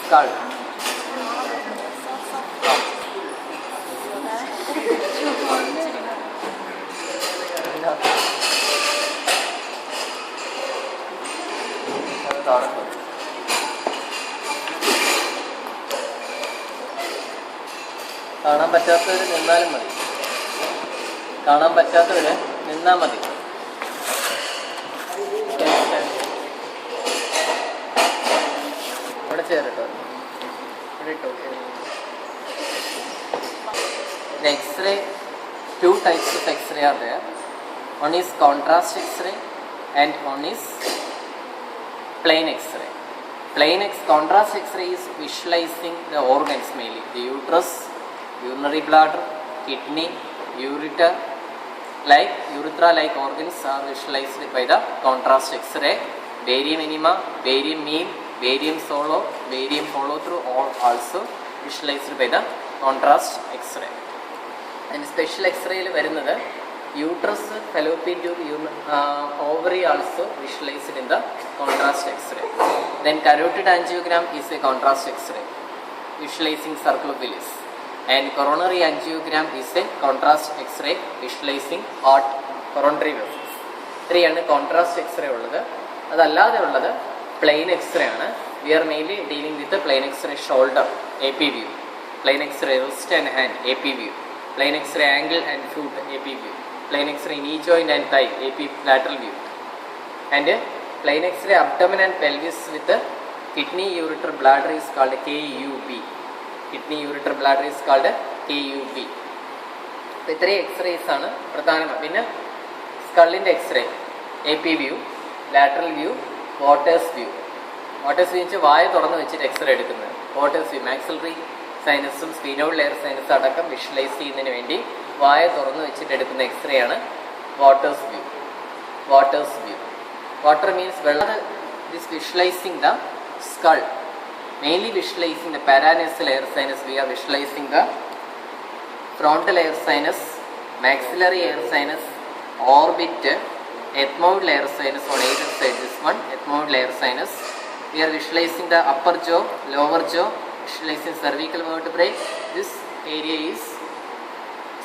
skull. കാണാൻ പറ്റാത്തവർ നിന്നാലും മതി. കാണാൻ പറ്റാത്തവർ നിന്നാൽ മതി. ഇവിടെ ചേരട്ടോ, ഇവിടെ ഇട്ടോ. The X-ray, two types of X-ray are there. One is contrast X-ray and one is plain X-ray. Contrast X-ray is visualizing the organs mainly, the uterus, urinary bladder, kidney, ureter, urethra-like organs are visualized by the contrast X-ray. Barium enema, barium mean, barium follow-through all also visualized by the contrast X-ray. And special X-ray വരുന്നത് uterus, fallopian tube, ovary also visualized in the contrast X-ray. Then carotid angiogram is a contrast X-ray visualizing circle of Willis. And coronary angiogram is a contrast X-ray visualizing heart, coronary vessels. ഇത്രയാണ് contrast x-ray ഉള്ളത്. അതല്ലാതെ ഉള്ളത് plain x-ray ആണ്. We are mainly dealing with plain x-ray shoulder, A P view, plain x-ray wrist and hand, A P view, plain x-ray ankle and foot, A P view, plain x-ray knee joint and thigh, A P lateral view, and plain X-ray abdomen and pelvis with kidney, ureter, bladder is called KUB. Kidney, ureter, bladder is called KUB. അപ്പോൾ ഇത്രയും X-rays ആണ് പ്രധാനമായി. പിന്നെ സ്കള്ളിൻ്റെ X-ray, A P view, lateral view, Waters view. Waters view വെച്ചാൽ വായ തുറന്ന് വെച്ചിട്ട് എക്സ്റേ എടുക്കുന്നത്. വാട്ടേഴ്സ് വ്യൂ മാക്സിലറി സൈനസും സ്പീനോഡ് ലെയർ സൈനസും അടക്കം വിഷ്വലൈസ് ചെയ്യുന്നതിന് വേണ്ടി വായ തുറന്ന് വെച്ചിട്ട് എടുക്കുന്ന എക്സ്റേ ആണ് വാട്ടേഴ്സ് വ്യൂ. Water means വെള്ളം. This visualizing the skull, mainly visualizing the paranasal air sinus. We are visualizing the frontal air sinus, maxillary air sinus, orbit, ethmoid air sinus on either side. This one ethmoid air sinus. We are visualizing the upper jaw, lower jaw, visualizing cervical vertebrae. This area is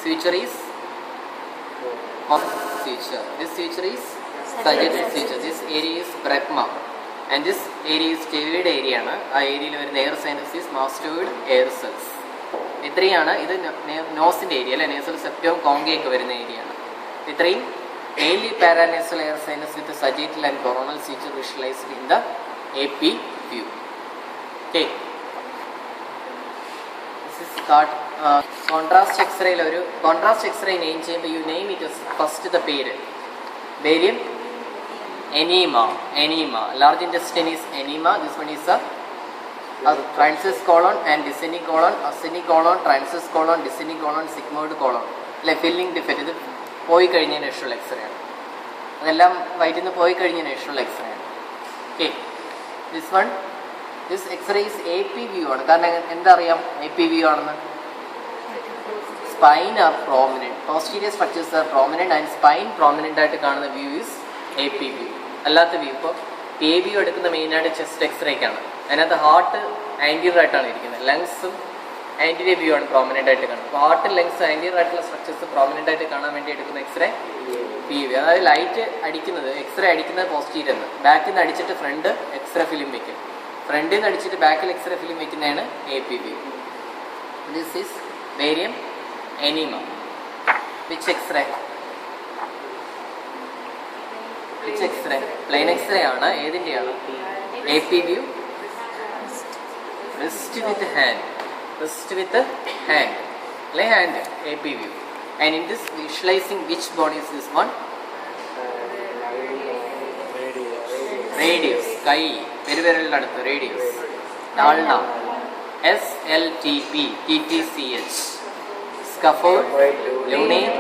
suture is suture. This suture is sagittal suture. This area is brecma and this area is steroid area ആണ്. ആ ഏരിയയിൽ വരുന്ന air sinus is mastoid air cells. ഇത്രയാണ്. ഇത് നോസിൻ്റെ area അല്ലെ, nasal സെപ്റ്റവും കോങ്കയൊക്കെ വരുന്ന area ആണ്. ഇത്രയും mainly paranasal air sinus with sagittal and coronal suture visualised in the A P view. Okay, this is card. Contrast എക്സ്റേയിൽ ഒരു കോൺട്രാസ്റ്റ് എക്സ്റേ നെയിം ചെയ്യുമ്പോൾ you name it first the പേര്. Barium enema. Large intestine is enema. This one is a transverse colon and descending colon, ascending colon, transverse colon, descending colon, sigmoid colon. അല്ലെ, filling defect. ഇത് പോയി കഴിഞ്ഞതിന് ശേഷമുള്ള x-ray ആണ്. അതെല്ലാം വയറ്റിൽ നിന്ന് പോയി കഴിഞ്ഞതിന് ശേഷമുള്ള എക്സ്റേ ആണ്. Okay, this x-ray is A P view ആണ്. കാരണം എന്താ അറിയാം എ പി വ്യൂ ആണെന്ന്? Spine are prominent, posterior structures are prominent and spine prominent ആയിട്ട് കാണുന്ന view is A P view. അല്ലാത്ത വ്യൂ ഇപ്പോൾ എ വ്യൂ എടുക്കുന്ന മെയിനായിട്ട് ചെസ്റ്റ് എക്സ്റേക്കാണ്. അതിനകത്ത് ഹാർട്ട് ആൻറ്റീരിയർ ആയിട്ടാണ് ഇരിക്കുന്നത്, ലങ്സും ആൻറ്റീരിയർ വ്യൂ ആണ് പ്രോമിനൻ്റ് ആയിട്ട് കാണുന്നത്. അപ്പോൾ ഹാർട്ട്, ലങ്സ്, ആൻറ്റീരിയർ ആയിട്ടുള്ള സ്ട്രക്ചേഴ്സ് പ്രോമിനൻ്റ് ആയിട്ട് കാണാൻ വേണ്ടി എടുക്കുന്ന എക്സ്റേ പി വ്യൂ. അതായത് ലൈറ്റ് അടിക്കുന്നത്, എക്സ്റേ അടിക്കുന്നത് പോസ്റ്റീരിയർ എന്ന്, ബാക്കിൽ നിന്ന് അടിച്ചിട്ട് ഫ്രണ്ട് എക്സ്റേ ഫിലിം വെക്കും, ഫ്രണ്ടിൽ നിന്ന് അടിച്ചിട്ട് ബാക്കിൽ എക്സ്റേ ഫിലിം വെക്കുന്നതാണ് A P view. This is barium enema. Which X-ray? Plain X-ray ആണ്. ഏതിൻ്റെയാണ്? A P view. Wrist with hand. അല്ലെ hand, A P view. And in this visualizing which bone is this one? Radius. കൈ പെരുവിരലിൻ്റെ അടുത്ത് radius. ഡാൾന, SLTP, TTCH. Scaphoid, lunate,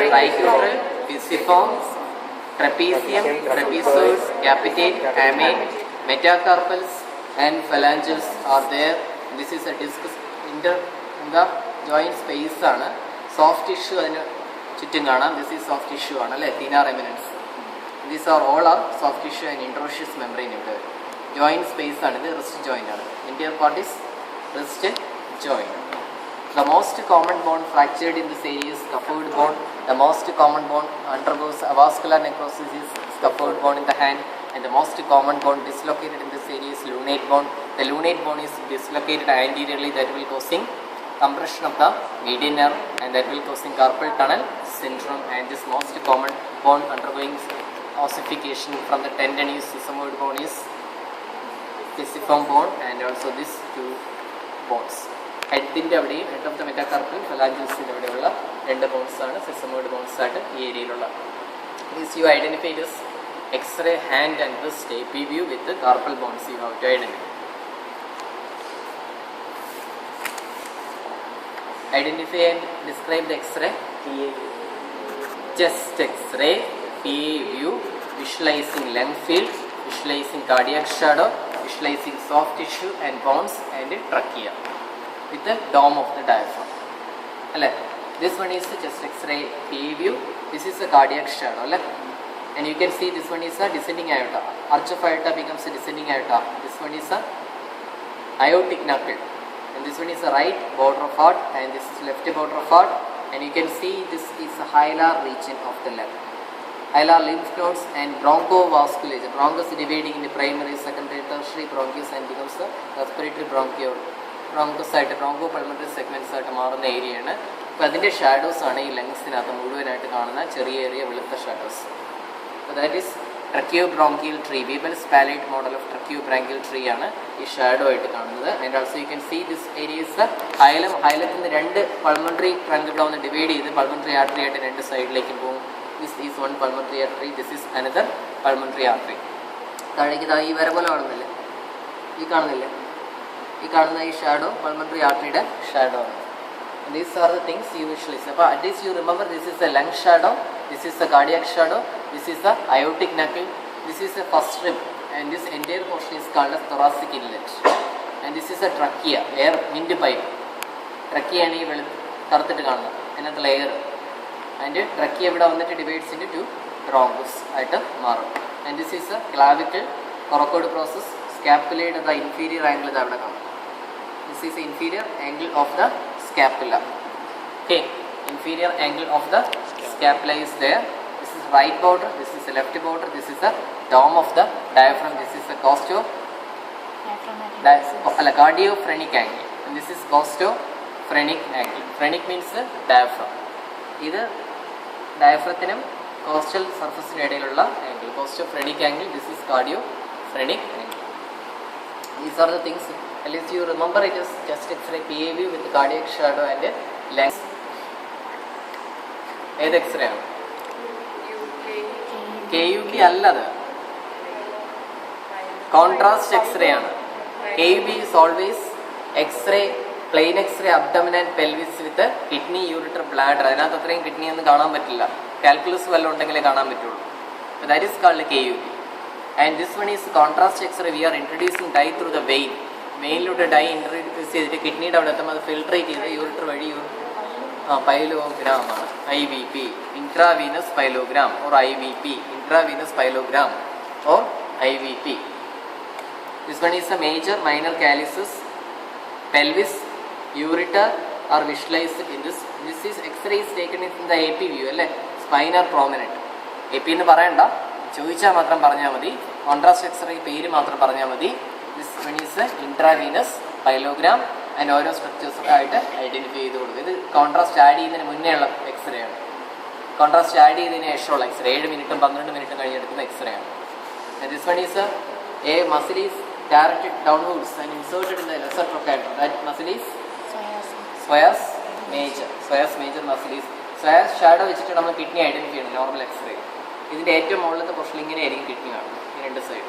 tricuspid, pisiform, trapezium, trapezoid, capitate, hamate, metacarpals and phalanges are there. This is a disc in the joint space ആണ്. Soft tissue അതിന് ചുറ്റും കാണാം. This is soft tissue ആണ് അല്ലേ, thenar eminence. These are all are soft tissue and interosseous membrane ഇവിടെ വരും. joint space ആണ് ഇത് wrist joint ആണ്. Interior part is wrist joint. The most common bone fractured in this area is scaphoid bone. The most common bone undergoes avascular necrosis is scaphoid bone in the hand, and the most common bone dislocated in this area is lunate bone. The lunate bone is dislocated anteriorly, that will causing compression of the median nerve, and that will causing carpal tunnel syndrome. And this most common bone undergoing ossification from the tendon is sesamoid bone is pisiform bone, and also these two bones. ഹെഡിൻ്റെ അവിടെയും head of the metacarpal ഫലാഞ്ചിൽസിൻ്റെ അവിടെയുള്ള രണ്ട് ബോൺസാണ് സെസമോയിഡ് bones ആയിട്ട് ഈ ഏരിയയിലുള്ള. This you identify this X-ray hand and wrist AP view with the carpal bones you have to identify. Identify and describe the X-ray. Chest X-ray, PA view, visualizing lung field, visualizing cardiac shadow, visualizing soft tissue and bones and trachea with the dome of the diaphragm. This one is the chest X-ray PA view. This is the cardiac shadow. And you can see this one is a descending aorta. Arch of aorta becomes a descending aorta. This one is a aortic knuckle. And this one is the right border of heart, and this is left border of heart. And you can see this is the hilar region of the lung. Hilar lymph nodes and bronchovasculature. Bronchus dividing into primary, secondary, tertiary bronchus and becomes the respiratory bronchiole. Bronchus ആയിട്ട് broncho pulmonary segments ആയിട്ട് മാറുന്ന ഏരിയയാണ്. അപ്പോൾ അതിൻ്റെ shadows ആണ് ഈ ലങ്സിനകത്ത് മുഴുവനായിട്ട് കാണുന്ന ചെറിയ ചെറിയ വെളുത്ത ഷാഡോസ്. അപ്പോൾ that is tracheobronchial tree. Weibel's palate model of tracheobronchial tree ആണ് ഈ ഷാഡോ ആയിട്ട് കാണുന്നത്. And also you can see this areas hilum. ഹൈലത്തിൽ നിന്ന് രണ്ട് പൾമണറി ട്രങ്ക് ഇവിടെ ഒന്ന് ഡിവൈഡ് ചെയ്ത് പൾമണറി ആർട്ടറി ആയിട്ട് രണ്ട് സൈഡിലേക്ക് പോകും. This is one pulmonary artery, this is another pulmonary artery. താഴേക്ക് ഈ വര പോലെ കാണുന്നില്ലേ, ഈ കാണുന്നില്ലേ, ഈ കാണുന്ന ഈ ഷാഡോ പൾമണറി ആർട്ടറിയുടെ ഷാഡോ ആണ്. These are the things you visualize. അപ്പോൾ at least you remember this is a lung shadow, this is a cardiac shadow, this is the aortic knuckle, this is the first rib, and this entire portion is called as thoracic inlet. And this is a trachea, air windpipe. Trachea ആണ് ഈ കറുത്തിട്ട് കാണുന്നത്, അതിനകത്ത് layer. And trachea ഇവിടെ വന്നിട്ട് divides into two bronchus ആയിട്ട് മാറും. And this is A clavicle, coracoid process, scapulae the inferior angle ഇത് അവിടെ കാണും. This is the inferior angle of the scapula. Okay, inferior angle of the scapula is there. This is right border, this is the left border, this is the dome of the diaphragm, this is the cardiophrenic angle, and this is costophrenic angle. Phrenic means the diaphragm. ഇത് ഡയഫ്രത്തിനും coastal സർഫസിനും ഇടയിലുള്ള angle, costophrenic angle. This is cardiophrenic angle. These are the things. At least you remember it is just X-ray PA view with cardiac shadow and lens. ഏത് x-ray ആണ്? KUB അല്ലത്, contrast x-ray ആണ്. KUB is always X-ray, plain X-ray abdomen and pelvis with kidney, ureter, bladder. അതിനകത്ത് അത്രയും kidney ഒന്നും കാണാൻ പറ്റില്ല, calculus വല്ലതും ഉണ്ടെങ്കിലേ കാണാൻ പറ്റുള്ളൂ. That is called KUB. And this one is contrast X-ray. We are introducing dye through the vein. വെയിനിലൂടെ ഡൈ ഇൻട്രൊഡ്യൂസ് ചെയ്തിട്ട് കിഡ്നിയുടെ അവിടെ എത്തുമ്പോൾ അത് ഫിൽട്രേറ്റ് ചെയ്ത് യൂറിറ്റർ വഴി പൈലോഗ്രാം ആണ് IVP, intravenous pyelogram, or IVP, intravenous pyelogram, or IVP. This one is a major, minor calyces, pelvis, ureter are visualized in this. This is X-ray is taken in the AP view അല്ലേ. Spine are prominent. AP എന്ന് പറയണ്ട, ചോദിച്ചാൽ മാത്രം പറഞ്ഞാൽ മതി. Contrast x-ray പേര് മാത്രം പറഞ്ഞാൽ മതി. This one is a intravenous pyelogram and ഓരോ സ്ട്രക്ചേഴ്സൊക്കെ ആയിട്ട് ഐഡൻറ്റിഫൈ ചെയ്ത് കൊടുക്കും. ഇത് കോൺട്രാസ്റ്റ് ആഡ് ചെയ്യുന്നതിന് മുന്നേ ഉള്ള എക്സ്റേ ആണ്. കോൺട്രാസ്റ്റ് ആഡ് ചെയ്തതിന് ശേഷമുള്ള എക്സ്റേ 7 മിനിറ്റും 12 മിനിറ്റും കഴിഞ്ഞെടുക്കുന്ന എക്സ്റേ ആണ്. This one is a muscle is directed downwards and inserted in the lesser trochanter. That muscle is psoas major. Psoas major muscle is psoas shadow വെച്ചിട്ട് നമ്മൾ കിഡ്നി ഐഡൻറ്റിഫൈ ചെയ്യണം normal x-ray. ഇതിൻ്റെ ഏറ്റവും മുകളിലത്തെ portion ഇങ്ങനെ ആയിരിക്കും kidney കാണുന്നത്, ഈ രണ്ട് സൈഡ്.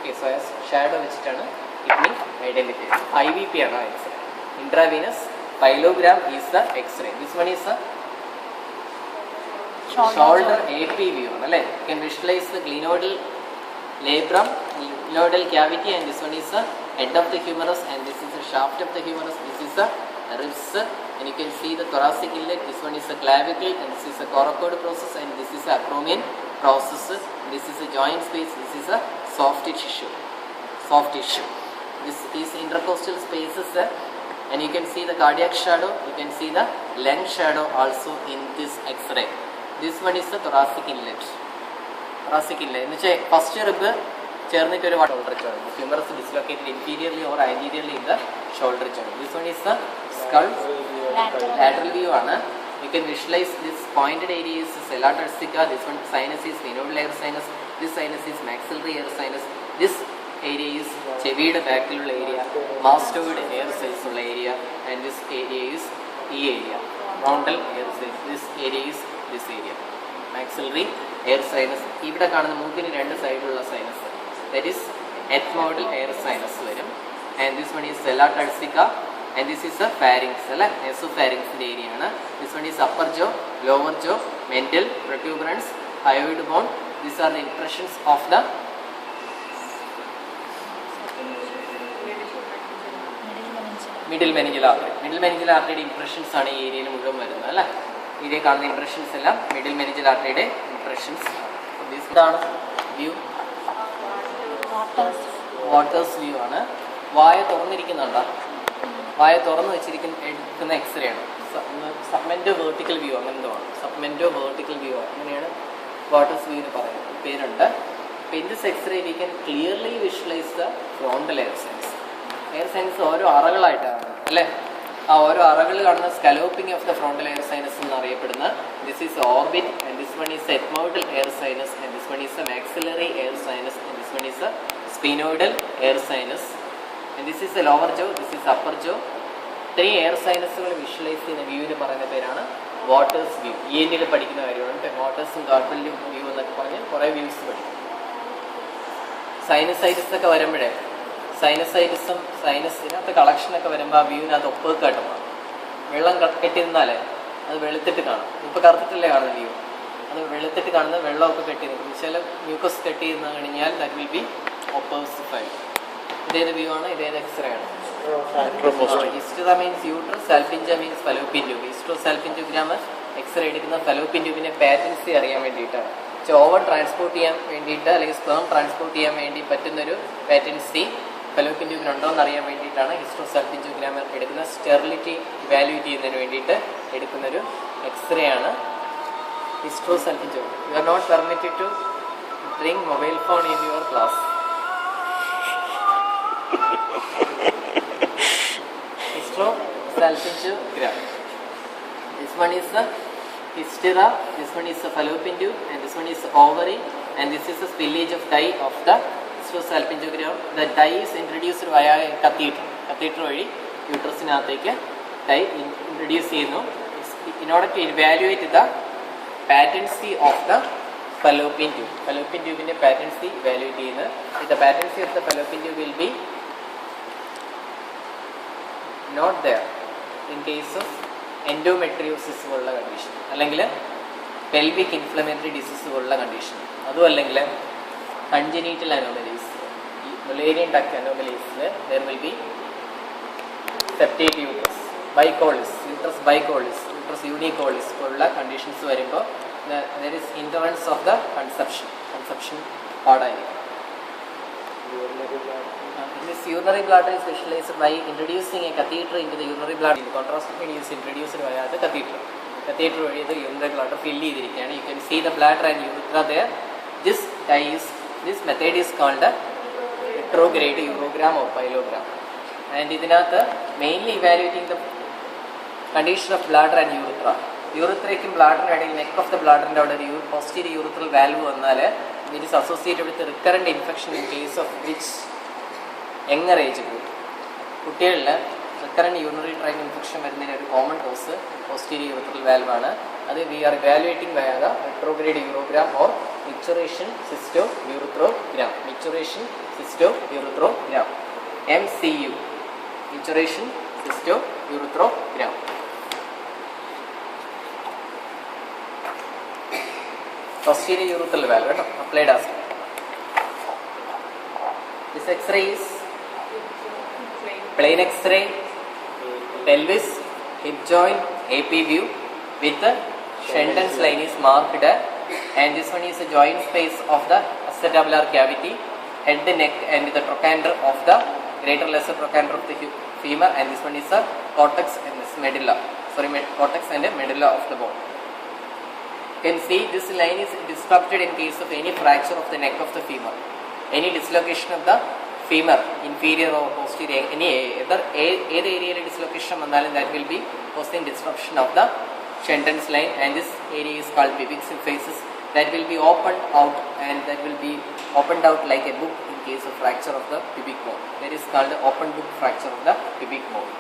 psoas shadow വെച്ചിട്ടാണ് കിഡ്നി ഐഡൻറ്റിഫൈ ചെയ്യുന്നത്. IVP ആണ് ആ X-ray. Intravenous pyelogram is the X-ray. This one is shoulder AP view ആണ് അല്ലേ. You can visualise the glenoidal labrum, glenoidal cavity, and this one is the head of the humerus, and this is the shaft of the humerus. This is the ribs, and you can see the thoracic inlet. This one is the clavicle, and this is the coracoid process, and this is the acromion process. This is the joint space. This is a soft tissue. soft tissue. This is intercostal spaces, and you can see the cardiac shadow, you can see the lung shadow also in this X-ray. This one is the thoracic inlet. Thoracic inlet. In the first rib, ചേർന്നിട്ട് ഒരു shoulder joint. The humerus dislocated inferiorly or anteriorly in the shoulder joint. This one is the skull. Lateral view ആണ്. You can visualize this pointed area is sella turcica. This one sinus is sphenoidal air sinus. This sinus is maxillary air sinus. This area is ചെവിയുടെ ബാക്കിലുള്ള area, mastoid air size ഉള്ള area, and this area is ഈ area, frontal air size. This area is this area, maxillary air sinus. ഇവിടെ കാണുന്ന മൂക്കിന് രണ്ട് സൈഡിലുള്ള sinus, that is ethmoidal air sinus വരും. And this one is sella turcica. And this is a pharynx, അല്ലേ, nasopharynxന്റെ area ആണ്. This one is upper jaw, lower jaw, mental, protuberance, hyoid bone. These are the impressions of the middle meningeal artery. Middle meningeal arteryയുടെ impressions ആണ് ഈ ഏരിയയിൽ മുഴുവൻ വരുന്നത്, അല്ലേ. ഇതിൽ കാണുന്ന impressions എല്ലാം middle meningeal arteryയുടെ impressions. This ഇതാണ് വ്യൂ, വാട്ടേഴ്സ് വ്യൂ ആണ്. വായ തുറന്നിരിക്കുന്നുണ്ടോ? വായ തുറന്ന് എടുക്കുന്ന എക്സ്റേ ആണ്. സബ്മെൻറ്റോ വേർട്ടിക്കൽ വ്യൂ അങ്ങനെ എന്തോ ആണ്, സബ്മെൻറ്റോ വേർട്ടിക്കൽ വ്യൂ അങ്ങനെയാണ് വാട്ടേഴ്സ് വ്യൂ എന്ന് പറയുന്നത്, പേരുണ്ട്. അപ്പോൾ in this X-ray we can clearly visualise the frontal air sinus. Air sinus ഓരോ അറകളായിട്ടാണ്, അല്ലേ. ആ ഓരോ അറകൾ കാണുന്ന scalloping of the frontal air sinus എന്നറിയപ്പെടുന്ന. This is orbit, and this one is ethmoidal air sinus, and this one is a maxillary air sinus, and this one is a sphenoidal air sinus. And this is the lower jaw, this is upper jaw. 3 air സൈനസുകൾ visualise ചെയ്യുന്ന വ്യൂവിന് പറയുന്ന പേരാണ് waters view. ENTയിൽ പഠിക്കുന്ന കാര്യമാണ് വാട്ടേഴ്സും ഗാർബിളും view എന്നൊക്കെ പറഞ്ഞ് കുറേ വ്യൂസ് പഠിക്കും. സൈനസൈറ്റിസ് ഒക്കെ വരുമ്പോഴേ, സൈനസൈറ്റിസും സൈനസിനകത്ത് കളക്ഷനൊക്കെ വരുമ്പോൾ ആ വ്യൂവിനകത്ത് ഒപ്പേക്കായിട്ട് മാറും. വെള്ളം കെട്ടി നിന്നാലേ അത് വെളുത്തിട്ട് കാണും. ഇപ്പോൾ കറുത്തിട്ടല്ലേ കാണുന്ന വ്യൂ, അത് വെളുത്തിട്ട് കാണുന്ന വെള്ളമൊക്കെ കെട്ടി നിൽക്കും. ചില മ്യൂക്കസ് കെട്ടി നിന്ന് കഴിഞ്ഞാൽ ദാറ്റ് വിൽ ബി ഒപ്പോസിഫൈഡ്. ഇതേത് വ്യൂ ആണ്, ഇതേത് എക്സ്റേ ആണ്? Hystera means uterus, salpinx means fallopian tube. Hysterosalpingogram X-ray എടുക്കുന്ന ഫലോപ്പിൻ ട്യൂബിന്റെ പാറ്റൻസി അറിയാൻ വേണ്ടിയിട്ടാണ്. ഓവൻ ട്രാൻസ്പോർട്ട് ചെയ്യാൻ വേണ്ടിയിട്ട് അല്ലെങ്കിൽ സ്പേം ട്രാൻസ്പോർട്ട് ചെയ്യാൻ വേണ്ടി പറ്റുന്നൊരു പാറ്റൻസി ഫലോപ്പിൻ ട്യൂബിനുണ്ടോ എന്ന് അറിയാൻ വേണ്ടിയിട്ടാണ് ഹിസ്റ്ററോ സാൽപിൻ ട്യൂബിനാമ എടുക്കുന്ന. സ്റ്റെറിലിറ്റി ഇവാലുവേറ്റ് ചെയ്യുന്നതിന് വേണ്ടിയിട്ട് എടുക്കുന്നൊരു എക്സ്റേ ആണ് hysterosalpingogram. You are not permitted to bring mobile phone in your class. Salpingogram. This one is the histera, this one is the fallopian tube, and this one is the ovary, and this is the spillage of dye of the salpingogram. The dye is introduced via a catheter. Catheter via uterusinathekku dye introduce ചെയ്യുന്നു. In order to evaluate the patency of the fallopian tube. Fallopian tube ന്റെ patency evaluate ചെയ്യുന്നു. The patency of the fallopian tube will be not there in case of endometriosis പോലുള്ള condition, അല്ലെങ്കിൽ pelvic inflammatory disease പോലുള്ള condition, അതും അല്ലെങ്കിൽ കൺജനീറ്റൽ anomalies, ഈ മുലേരിയൻ duct അനോമലീസിൽ there will be septate uterus, bicolis, uterus bicolis, uterus unicolis പോലുള്ള conditions വരുമ്പോൾ there is hindrance of the conception പാടായിരിക്കും. This urinary bladder is visualized by introducing a catheter into the urinary bladder. The contraceptive is introduced via the catheter. Catheter via the urinary bladder fill ചെയ്തിരിക്കുകയാണ്. You can see the bladder and urethra there. This method is called a retrograde urogram or pyelogram. And ഇതിനകത്ത് mainly evaluating the condition of bladder and urethra. യൂറിത്രയ്ക്കും ബ്ലാഡറിനും ഇടയിൽ neck of the ബ്ലാഡറിൻ്റെ അവിടെ ഒരു posterior urethral valve വന്നാൽ it is associated with recurrent infection in case of which younger age group. കുട്ടികളിൽ recurrent urinary tract infection വരുന്നതിന് ഒരു കോമൺ കോസ് പോസ്റ്റീരിയർ യൂറിത്രൽ വാൽവാണ്. അത് we are evaluating via the retrograde urogram or micturition cystourethrogram. Micturition cystourethrogram, MCU, micturition cystourethrogram. Posterior urethral valve, right? Applied aspect. This X-ray is plain X-ray, pelvis, hip joint, AP view with the Shenton's line is marked, and this one is the joint space of the acetabular cavity, head, neck and the trochanter of the greater lesser trochanter of the femur, and this one is the cortex and this medulla. Cortex and medulla of the bone. You can see this line is disrupted in case of any fracture of the neck of the femur, any dislocation of the femur, inferior or posterior, any other area dislocation, that will be causing disruption of the Shenton's line, and this area is called pubic symphysis. That will be opened out, and that will be opened out like a book in case of fracture of the pubic bone. That is called the open book fracture of the pubic bone.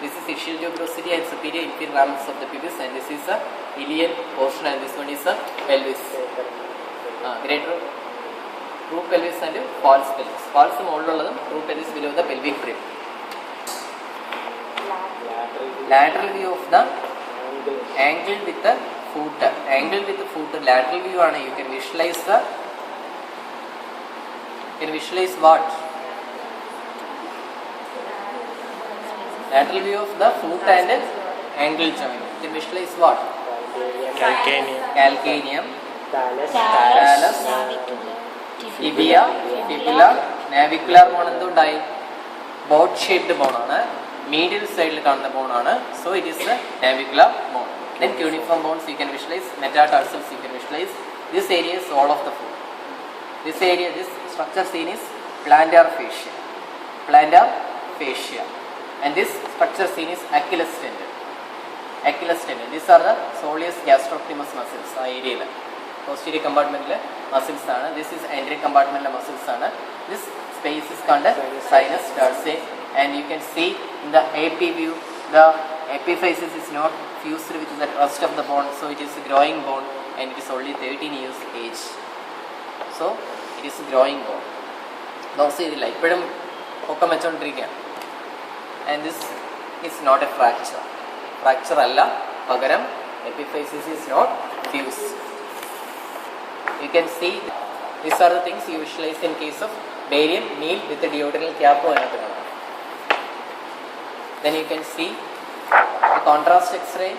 This is ischial tuberosity and superior inferior ramus of the pubis, and this is the iliac portion, and this one is the pelvis. Greater true pelvis and false pelvis. False മുകളിലുള്ളതും true pelvis below the pelvic rib. Lateral view of the angle with the foot. Angle with the foot. Lateral view ആണ്. You can visualize the. You can visualize what? Lateral view of the foot and angle joint. You can visualize what? Calcaneum. Thallus. Tibia. Fibula. Navicular bone എന്തുണ്ടായി? Boat shaped bone ആണ്. Medial side കാണുന്ന bone ആണ്. So it is the navicular bone. Then cuneiform bones you can visualize. Metatarsals you can visualize. This area is all of the foot. This area, this structure seen is plantar fascia. Plantar fascia. And this structure seen is Achilles tendon. Achilles tendon. These are the soleus gastrocnemius muscles. Area. Posterior compartment muscles. This is anterior compartment muscles. This space is called sinus tarsi. And you can see in the AP view, the epiphysis is not fused with the rest of the bone. So it is a growing bone, and it is only 13 years age. So it is a growing bone. Also, it is like and this is not a fracture. Fracture alla pagaram epiphysis is not fused. You can see these are the things you visualize in case of barium meal with the duodenal cap. Then you can see the contrast X-ray.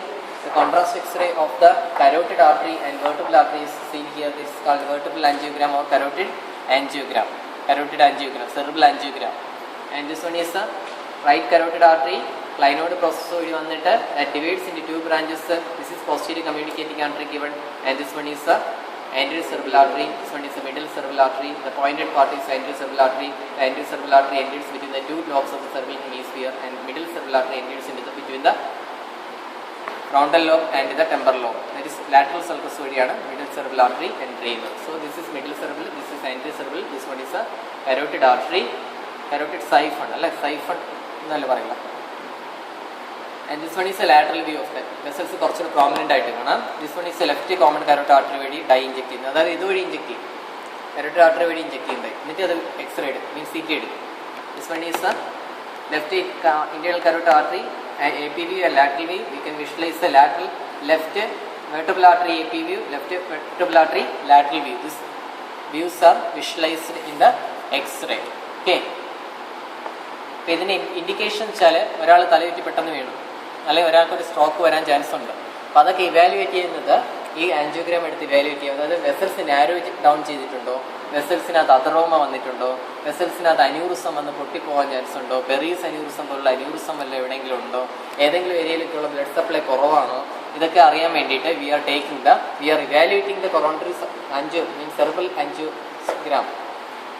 The contrast X-ray of the carotid artery and vertebral artery is seen here. This is called vertebral angiogram or carotid angiogram. Carotid angiogram, cerebral angiogram. And this one is the right carotid artery. Clinode process that divides into two branches. This is posterior communicating artery given, and this one is the anterior cerebral artery. This one is the middle cerebral artery. The pointed part is anterior cerebral artery. The anterior cerebral artery enters between the two lobes of the cerebral hemisphere, and middle cerebral artery enters into between the frontal lobe and the temporal lobe. That is lateral sulcus vadiയാണ് middle cerebral artery entering. So this is middle cerebral, this is anterior cerebral, this one is a carotid artery, carotid siphon, അല്ലേ siphon എന്നല്ല പറയുക. And this one is a lateral view of that. Vessels കുറച്ചുകൂടി prominent ആയിട്ട് കാണാം. This one is a left common carotid artery വഴി dye inject ചെയ്യുന്നത്. അതായത് ഇതുവഴി ഇഞ്ചെക്ട് ചെയ്യും. carotid artery വഴി ഇഞ്ചെക്ട് ചെയ്യുന്നത്. എന്നിട്ട് അത് എക്സ്റേ എടുക്കും, മീൻസ് CT എടുക്കും. This one is the left internal carotid artery and AP view and lateral view. We can visualize the lateral left vertebral artery AP view, left vertebral artery lateral view. These views are visualized in the X-ray. Okay. അപ്പോൾ ഇതിന് indication വെച്ചാൽ ഒരാൾ തലയുറ്റി പെട്ടെന്ന് വീണു, അല്ലെങ്കിൽ ഒരാൾക്കൊരു stroke വരാൻ chance ഉണ്ട്. അപ്പോൾ അതൊക്കെ ഇവാലുവേറ്റ് ചെയ്യുന്നത് ഈ ആൻജിയോഗ്രാം എടുത്ത് ഇവാലുവേറ്റ് ചെയ്യുക. അതായത് വെസൽസ് നാരോ ഡൗൺ ചെയ്തിട്ടുണ്ടോ, വെസൽസിനകത്ത് അതറോമ വന്നിട്ടുണ്ടോ, വെസൽസിനകത്ത് അന്യൂറിസം വന്ന് പൊട്ടിപ്പോകാൻ ചാൻസ് ഉണ്ടോ, പെറീസ് അന്യൂറിസം പോലുള്ള അന്യൂറിസം വല്ല എവിടെയെങ്കിലും ഉണ്ടോ, ഏതെങ്കിലും ഏരിയയിലേക്കുള്ള ബ്ലഡ് സപ്ലൈ കുറവാണോ, ഇതൊക്കെ അറിയാൻ വേണ്ടിയിട്ട് we are evaluating the coronary angio means cerebral angiogram.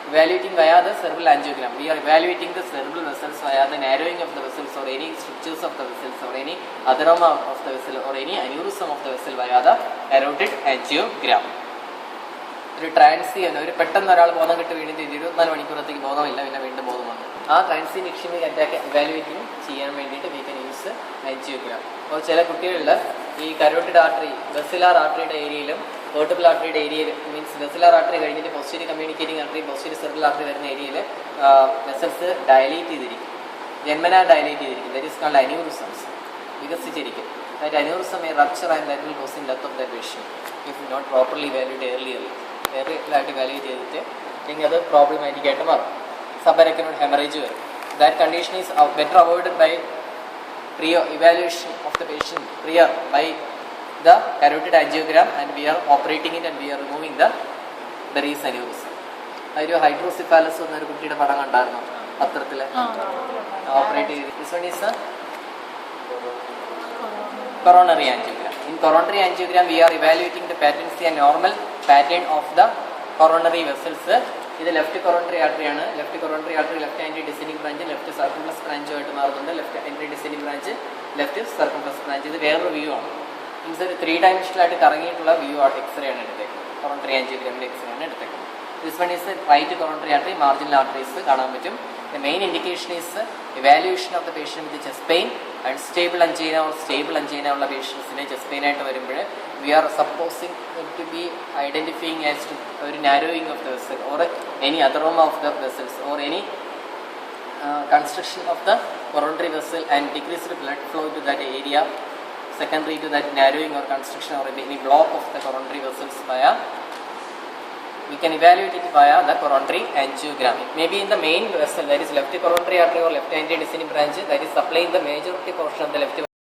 Evaluating via the cerebral angiogram. We are evaluating the cerebral vessels via the narrowing of the vessels or any strictures of the vessels or any atheroma of the vessel or any aneurysm of the vessel via the carotid angiogram. ഒരു ട്രാൻസിയൻ, ഒരു പെട്ടെന്ന് ഒരാൾ ബോധം കെട്ട് വീണിട്ട് 24 മണിക്കൂറത്തേക്ക് ബോധമില്ല, പിന്നെ വീണ്ടും ബോധം വന്നു. ആ ട്രാൻസിയൻ ഇഷ്യമിക് അറ്റാക്ക് ഇവാലുവേറ്റിംഗ് ചെയ്യാൻ വേണ്ടിയിട്ട് വി കൻ യൂസ് ആൻജിയോഗ്രാം. അപ്പോൾ ചില കുട്ടികളിൽ ഈ കരോട്ടിഡ് ആർട്ടറി വെസിലാർ ആർട്ടറിയുടെ ഏരിയയിലും വെർട്ടിബിൾ ആർട്ടറിയുടെ ഏരിയയിൽ മീൻസ് വെസിലാർ ആർട്ടറി കഴിഞ്ഞിട്ട് posterior communicating artery posterior cerebral artery വരുന്ന ഏരിയയിൽ വെസൽസ് ഡയലേറ്റ് ചെയ്തിരിക്കും, ജന്മനാ ഡയലേറ്റ് ചെയ്തിരിക്കും. ദാറ്റ് ഈസ് കോൾഡ് അന്യൂറിസംസ്, വികസിച്ചിരിക്കും. That aneurysm may rupture and that will cause in death of that patient if not properly evaluated earlier. ആയിട്ട് evaluate ചെയ്തിട്ട് അല്ലെങ്കിൽ അത് പ്രോബ്ലമാറ്റിക് ആയിട്ട് മാറും. സബരക്കിനോട് ഹെമറേജ് വരും. That condition is better avoided by prior evaluation of the patient prior by the carotid angiogram, and we are operating it and we are removing the Berry's aneurysm. ഒരു ഹൈഡ്രോസിഫാലസ് എന്നൊരു കുട്ടിയുടെ പടം കണ്ടായിരുന്നു പത്രത്തിൽ operate ചെയ്ത്. This one is coronary angiogram. In coronary angiogram, we are evaluating the patency and normal pattern of the coronary vessels. ഇത് left coronary artery ആണ്. Left coronary artery left anterior descending branch left circumflex ബ്രാഞ്ചുമായിട്ട് മാറുന്നുണ്ട്. Left anterior descending branch left circumflex branch. ഇത് വേറൊരു view ആണ്. Means ഒരു 3 ഡയമെൻഷനിലായിട്ട് കറങ്ങിയിട്ടുള്ള view ആണ്. X-ray ആണ് എടുത്തേക്കുന്നത്. കൊറോണറി ആൻജിയോഗ്രാമിൽ എക്സ്റേ ആണ് എടുത്തേക്കുന്നത്. This one is right coronary artery. Marginal arteries കാണാൻ പറ്റും. The main indication is evaluation of the patient with chest pain and stable angina or stable angina ഉള്ള പേഷ്യൻസിനെ ചെസ്റ്റ് പെയിൻ ആയിട്ട് വരുമ്പോൾ we are supposing to be identifying as to ഒരു narrowing of the vessel or any atheroma of the vessels or any constriction of the coronary vessel and decreased blood flow to that area secondary to that narrowing or constriction or any block of the coronary vessels via we can evaluate it via the coronary angiogram. It may be in the main vessel, that is left coronary artery or left anterior descending branch, that is supplying the majority portion of the left